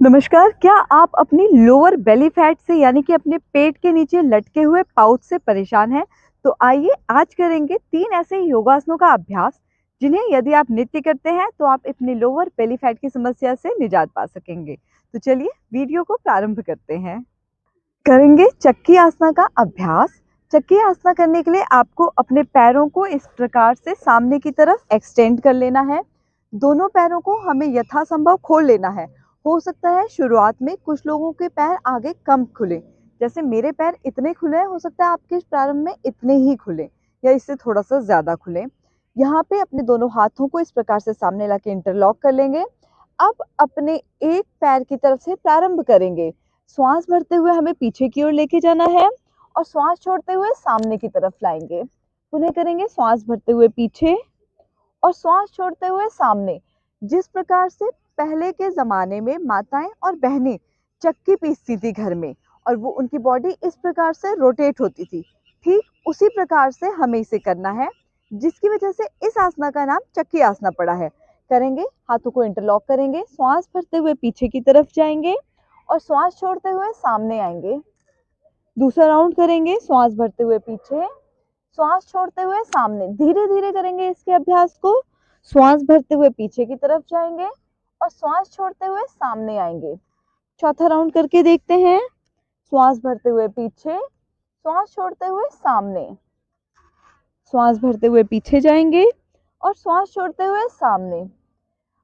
नमस्कार। क्या आप अपनी लोअर बेली फैट से यानी कि अपने पेट के नीचे लटके हुए पाउच से परेशान हैं? तो आइए आज करेंगे 3 ऐसे योगासनों का अभ्यास जिन्हें यदि आप नित्य करते हैं तो आप अपनी लोअर बेली फैट की समस्या से निजात पा सकेंगे। तो चलिए वीडियो को प्रारंभ करते हैं। करेंगे चक्की आसना का अभ्यास। चक्की आसना करने के लिए आपको अपने पैरों को इस प्रकार से सामने की तरफ एक्सटेंड कर लेना है। दोनों पैरों को हमें यथासंभव खोल लेना है। हो सकता है शुरुआत में कुछ लोगों के पैर आगे कम खुले, जैसे मेरे पैर इतने खुले हैं, हो सकता है आपके प्रारंभ में इतने ही खुले या इससे थोड़ा सा ज़्यादा खुले। यहाँ पे अपने दोनों हाथों को इस प्रकार से सामने ला के इंटरलॉक कर लेंगे। अब अपने एक पैर की तरफ से प्रारंभ करेंगे। श्वास भरते हुए हमें पीछे की ओर लेके जाना है और श्वास छोड़ते हुए सामने की तरफ लाएंगे। पुनः करेंगे श्वास भरते हुए पीछे और श्वास छोड़ते हुए सामने। जिस प्रकार से पहले के ज़माने में माताएं और बहनें चक्की पीसती थी घर में और वो उनकी बॉडी इस प्रकार से रोटेट होती थी, ठीक उसी प्रकार से हमें इसे करना है, जिसकी वजह से इस आसना का नाम चक्की आसना पड़ा है। करेंगे, हाथों को इंटरलॉक करेंगे, श्वास भरते हुए पीछे की तरफ जाएंगे और श्वास छोड़ते हुए सामने आएंगे। दूसरा राउंड करेंगे, श्वास भरते हुए पीछे, श्वास छोड़ते हुए सामने। धीरे धीरे करेंगे इसके अभ्यास को। श्वास भरते हुए पीछे की तरफ जाएंगे और श्वास छोड़ते हुए सामने आएंगे। चौथा राउंड करके देखते हैं। श्वास भरते हुए पीछे, श्वास छोड़ते हुए सामने। श्वास भरते हुए पीछे जाएंगे और श्वास छोड़ते हुए सामने।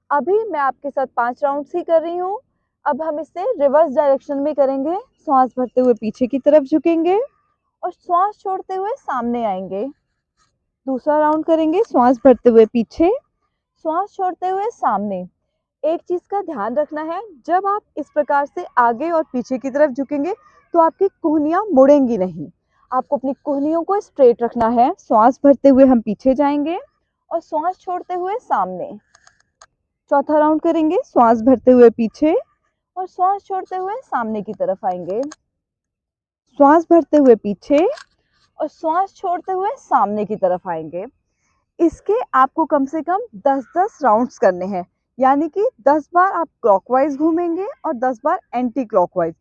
अभी मैं आपके साथ 5 राउंड्स ही कर रही हूँ। अब हम इसे रिवर्स डायरेक्शन में करेंगे। श्वास भरते हुए पीछे की तरफ झुकेंगे और श्वास छोड़ते हुए सामने आएंगे। दूसरा राउंड करेंगे, श्वास भरते हुए पीछे, श्वास छोड़ते हुए सामने। एक चीज का ध्यान रखना है, जब आप इस प्रकार से आगे और पीछे की तरफ झुकेंगे तो आपकी कोहनियां मुड़ेंगी नहीं। आपको अपनी कोहनियों को स्ट्रेट रखना है। श्वास भरते हुए हम पीछे जाएंगे और श्वास छोड़ते हुए सामने। चौथा राउंड करेंगे, श्वास भरते हुए पीछे और श्वास छोड़ते हुए सामने की तरफ आएंगे। श्वास भरते हुए पीछे और श्वास छोड़ते हुए सामने की तरफ आएंगे। इसके आपको कम से कम 10-10 राउंड्स करने हैं, यानी कि 10 बार आप क्लॉकवाइज घूमेंगे और 10 बार एंटी क्लॉकवाइज।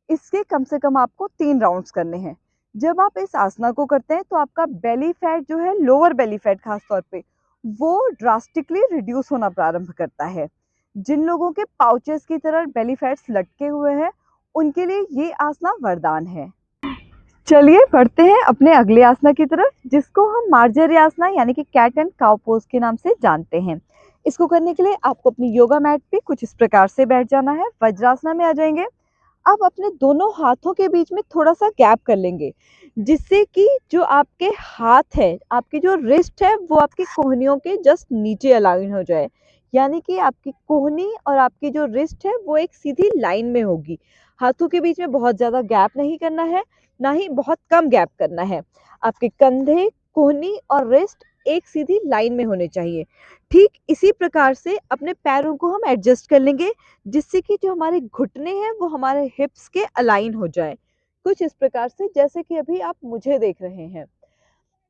इसके कम से कम आपको 3 राउंड्स करने हैं। जब आप इस आसना को करते हैं तो आपका बेली फैट जो है, लोअर बेली फैट खास तौर पे, वो ड्रास्टिकली रिड्यूस होना प्रारंभ करता है। जिन लोगों के पाउचेस की तरह बेली फैट्स लटके हुए हैं, उनके लिए ये आसना वरदान है। चलिए बढ़ते हैं अपने अगले आसना की तरफ, जिसको हम मार्जरी आसना यानी कि कैट एंड काउ पोज के नाम से जानते हैं। इसको करने के लिए आपको अपनी योगा मैट पे कुछ इस प्रकार से बैठ जाना है। वज्रासना में आ जाएंगे। अब अपने दोनों हाथों के बीच में थोड़ा सा गैप कर लेंगे, जिससे कि जो आपके हाथ है, आपकी जो रिस्ट है, वो आपकी कोहनियों के जस्ट नीचे अलाइन हो जाए। यानी कि आपकी कोहनी और आपकी जो रिस्ट है वो एक सीधी लाइन में होगी। हाथों के बीच में बहुत ज़्यादा गैप नहीं करना है, ना ही बहुत कम गैप करना है। आपके कंधे, कोहनी और रिस्ट एक सीधी लाइन में होने चाहिए। ठीक इसी प्रकार से अपने पैरों को हम एडजस्ट कर लेंगे, जिससे कि जो हमारे घुटने हैं वो हमारे हिप्स के अलाइन हो जाए। कुछ इस प्रकार से, जैसे कि अभी आप मुझे देख रहे हैं।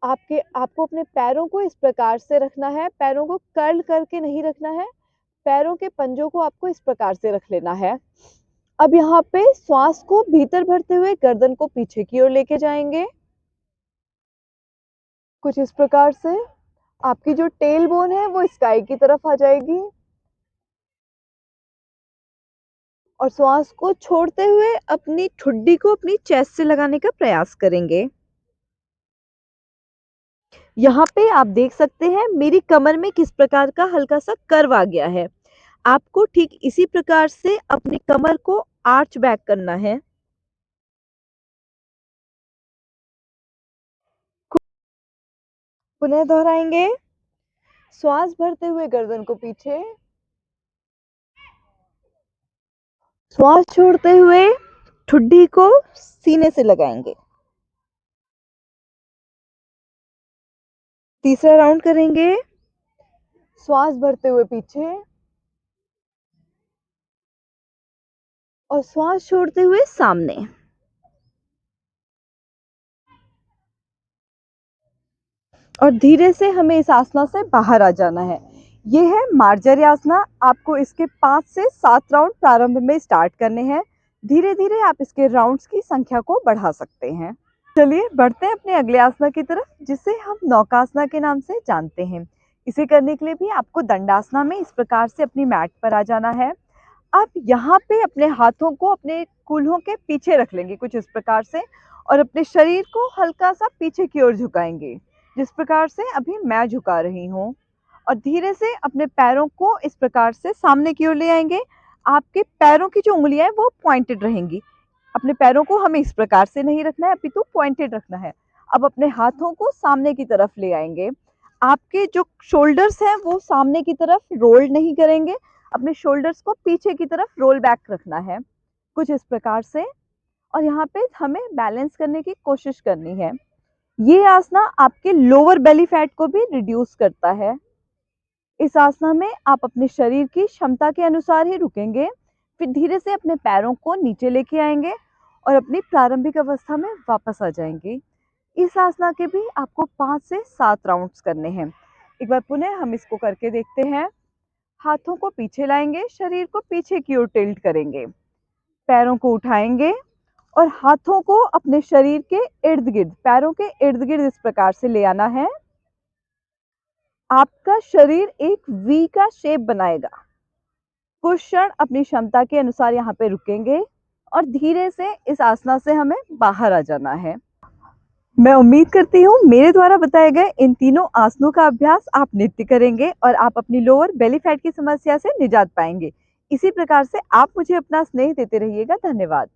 आपको अपने पैरों को इस प्रकार से रखना है। पैरों को कर्ल करके नहीं रखना है। पैरों के पंजों को आपको इस प्रकार से रख लेना है। अब यहाँ पे श्वास को भीतर भरते हुए गर्दन को पीछे की ओर लेके जाएंगे। कुछ इस प्रकार से आपकी जो टेल बोन है वो स्काई की तरफ आ जाएगी और श्वास को छोड़ते हुए अपनी ठुड्डी को अपनी चेस्ट से लगाने का प्रयास करेंगे। यहाँ पे आप देख सकते हैं मेरी कमर में किस प्रकार का हल्का सा कर्व आ गया है। आपको ठीक इसी प्रकार से अपनी कमर को आर्च बैक करना है। पुनः दोहराएंगे। श्वास भरते हुए गर्दन को पीछे, श्वास छोड़ते हुए ठुड्डी को सीने से लगाएंगे। तीसरा राउंड करेंगे। श्वास भरते हुए पीछे और श्वास छोड़ते हुए सामने। और धीरे से हमें इस आसना से बाहर आ जाना है। ये है मार्जरी आपको इसके 5 से 7 राउंड प्रारंभ में स्टार्ट करने हैं। धीरे धीरे आप इसके राउंड्स की संख्या को बढ़ा सकते हैं। चलिए बढ़ते हैं अपने अगले आसना की तरफ, जिसे हम नौकासना के नाम से जानते हैं। इसे करने के लिए भी आपको दंडासना में इस प्रकार से अपनी मैट पर आ जाना है। आप यहाँ पे अपने हाथों को अपने कूल्हों के पीछे रख लेंगे कुछ इस प्रकार से, और अपने शरीर को हल्का सा पीछे की ओर झुकाएंगे, जिस प्रकार से अभी मैं झुका रही हूँ। और धीरे से अपने पैरों को इस प्रकार से सामने की ओर ले आएंगे। आपके पैरों की जो उंगलियां हैं वो पॉइंटेड रहेंगी। अपने पैरों को हमें इस प्रकार से नहीं रखना है, अपितु पॉइंटेड रखना है। अब अपने हाथों को सामने की तरफ ले आएंगे। आपके जो शोल्डर्स हैं वो सामने की तरफ रोल नहीं करेंगे, अपने शोल्डर्स को पीछे की तरफ रोल बैक रखना है कुछ इस प्रकार से। और यहाँ पे हमें बैलेंस करने की कोशिश करनी है। ये आसना आपके लोअर बेली फैट को भी रिड्यूस करता है। इस आसना में आप अपने शरीर की क्षमता के अनुसार ही रुकेंगे, फिर धीरे से अपने पैरों को नीचे लेके आएंगे और अपनी प्रारंभिक अवस्था में वापस आ जाएंगे। इस आसना के भी आपको 5 से 7 राउंड्स करने हैं। एक बार पुनः हम इसको करके देखते हैं। हाथों को पीछे लाएंगे, शरीर को पीछे की ओर टिल्ट करेंगे, पैरों को उठाएंगे और हाथों को अपने शरीर के इर्द गिर्द, पैरों के इर्द गिर्द इस प्रकार से ले आना है। आपका शरीर एक वी का शेप बनाएगा। कुछ क्षण अपनी क्षमता के अनुसार यहाँ पे रुकेंगे और धीरे से इस आसना से हमें बाहर आ जाना है। मैं उम्मीद करती हूँ मेरे द्वारा बताए गए इन तीनों आसनों का अभ्यास आप नित्य करेंगे और आप अपनी लोअर बेली फैट की समस्या से निजात पाएंगे। इसी प्रकार से आप मुझे अपना स्नेह देते रहिएगा। धन्यवाद।